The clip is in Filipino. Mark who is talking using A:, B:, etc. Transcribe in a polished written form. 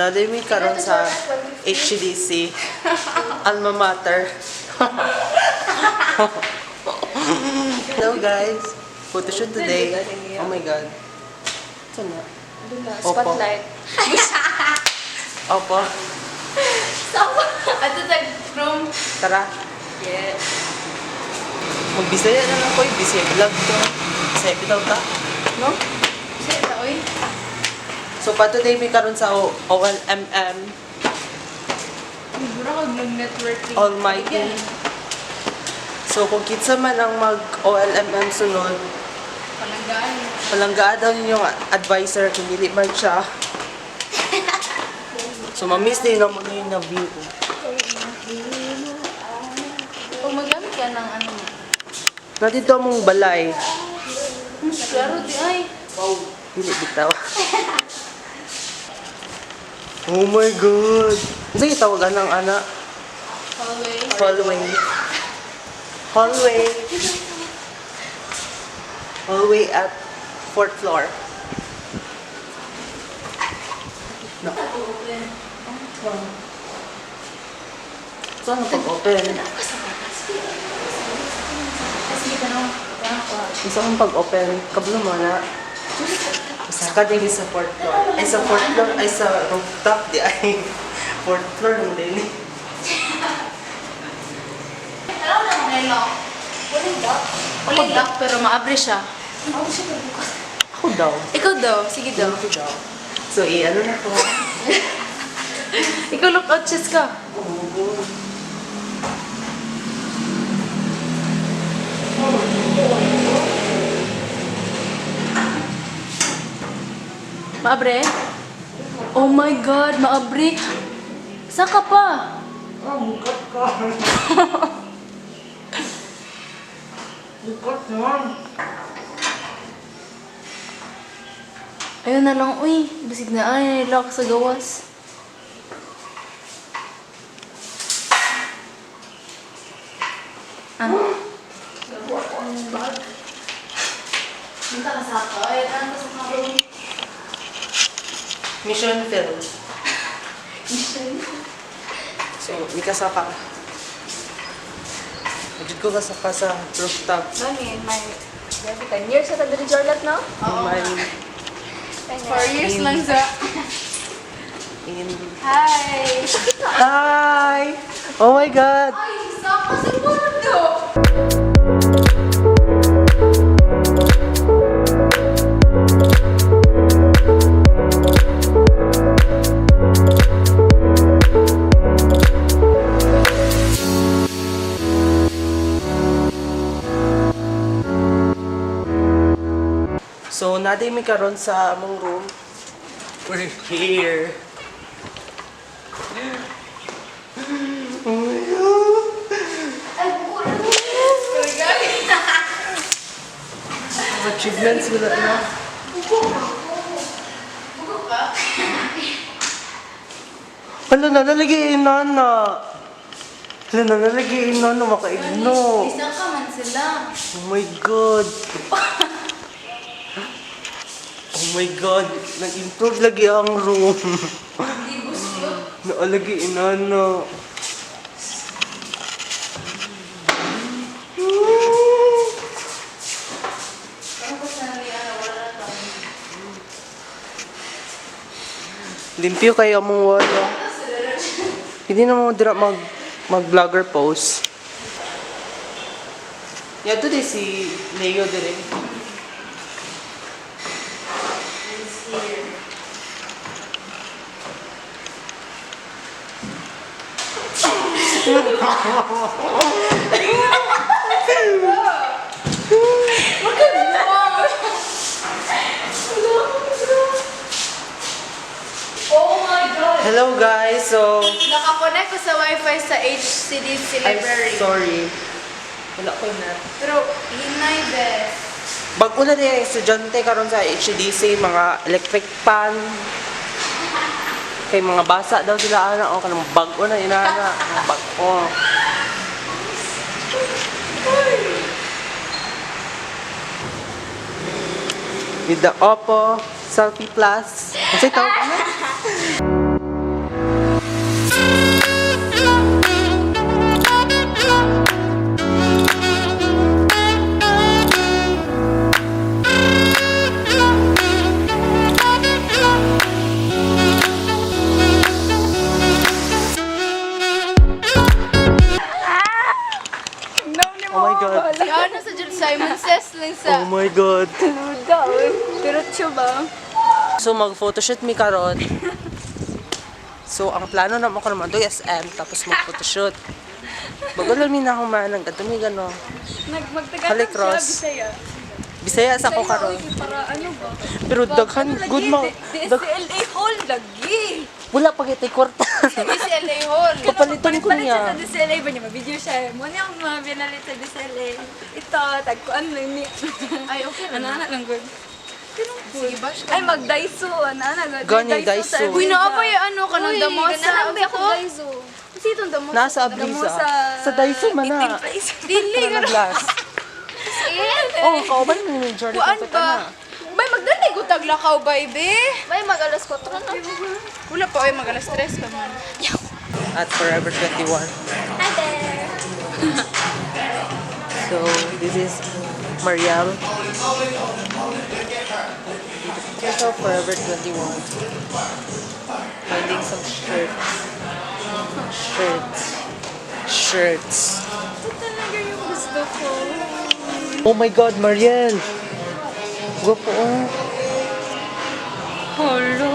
A: nadimi karon sa HDC alma mater. Hello guys, photoshoot today. Oh my god. Sana.
B: Spotlight.
A: Opo.
B: Ato tag room.
A: Tara.
B: Yes.
A: Magbisaya na lang ko. Bisaya vlog to. Bisaya bitaw ta.
B: No? Sige ta oy.
A: So pa today may karon sa OLMM.
B: Siguro ko nag-networking.
A: Almighty. So kung kitsa man ang mag-OLMM sunod, palanggaan daw ninyong advisor kung dili man siya. So mamiss din naman yung na-view ko.
B: Kung magamit ka ng ano mo.
A: Natito mong balay.
B: Klaro di ay.
A: Dili bitaw. Oh my god. Sige tawagan ng anak.
B: Hallway.
A: Hallway. Hallway. Hallway at 4th floor. No. Saan pag-open? Isa kong pag-open. Kablo mo na. Isa ka din sa 4th floor. Ay sa 4th floor. Ay sa rooftop. Di ay 4th floor lang din.
B: Alam mo na lock. Walang lock pero maabre siya.
A: Ako daw.
B: Ikaw daw. Sige daw.
A: Ako daw. So, ano na to?
B: Ikaw look out chest ka. Maabre? Oh my God, maabre. Saan ka pa?
A: Bukat ka. Bukat naman.
B: Ayun na lang, uy. Basig na ay, lock sa gawas. Ano? Minta ka sa ako. Ay, ano ka sa ako?
A: Mission failed. So, di kasaka. Majud ko kasaka sa rooftop.
B: Mami, may 10 years sa Tadali Jorlat, no?
A: My
B: 4 years lang sa...
A: in...
B: Hi!
A: Hi! Oh my God!
B: Ay, saka sa mundo!
A: So, naday mi karon sa among room. We're here. Oh my God! Achievements wala na. Hala na, nalagay inana. Hala na, nalagay inana, makaigno.
B: Isa ka man sila.
A: Oh my God. Oh my God. Nag-improve lagi ang room.
B: Hindi gusto.
A: Naalagi inana. Limpyo kayo mong wala. Hindi na mo dira mag-vlogger pose. Yeah, today si Leo dire.
B: Oh my God!
A: Hello guys, so...
B: Nakakonect ko sa wifi sa HCDC
A: I'm
B: library.
A: sorry. Wala ko na.
B: Pero, hinay best.
A: Bago na din estudyante karon sa HDC, mga electric fan. Kay mga basa daw sila ana o kanang bago na inana, mga bago. With the Oppo Selfie Plus. Kasi tawag na.
B: sa Jud Simon Says lang sa
A: Oh my God.
B: Luda, diretso ba?
A: So mag-photoshoot mi karon. So ang plano na mo ko naman do SM tapos mag-photoshoot. Bagulan mi na ako man ang gadto mi gano.
B: Magtagalog
A: Halik
B: siya,
A: cross.
B: Bisaya.
A: Bisaya sa ko karon.
B: Para ano ba?
A: Pero daghan good mo.
B: DSLA Hall lagi.
A: Wala pag itay kwarta.
B: DSLA Hall.
A: Papalitan ko
B: Palit
A: niya.
B: siya sa DSLA ba niya? Video siya. Muna yung mga binalit sa DSLA. Ito, tagkuan lang ni. Ay, okay na. Ano lang good. Ay, mag-Daiso.
A: Gani, Daiso.
B: Uy, naapay ano ka ng damosa.
C: Ganun ako Daiso.
B: Kasi itong damosa.
A: Nasa Abrisa. Sa Daiso man na.
B: Dili,
A: Para na glass. Oh, kauban mo yung journey
B: Kuan
A: ko
B: ba? May magdali ko taglakaw, baby.
C: May mag-alas 4 na.
B: Wala pa, ay mag-alas 3 ka man.
A: At Forever 21.
C: Hi there.
A: So, this is Mariel. Here's our Forever 21. Finding some shirts.
B: Ito talaga yung gusto ko.
A: Oh my God, Mariel! Guwapo oh.
B: Hala.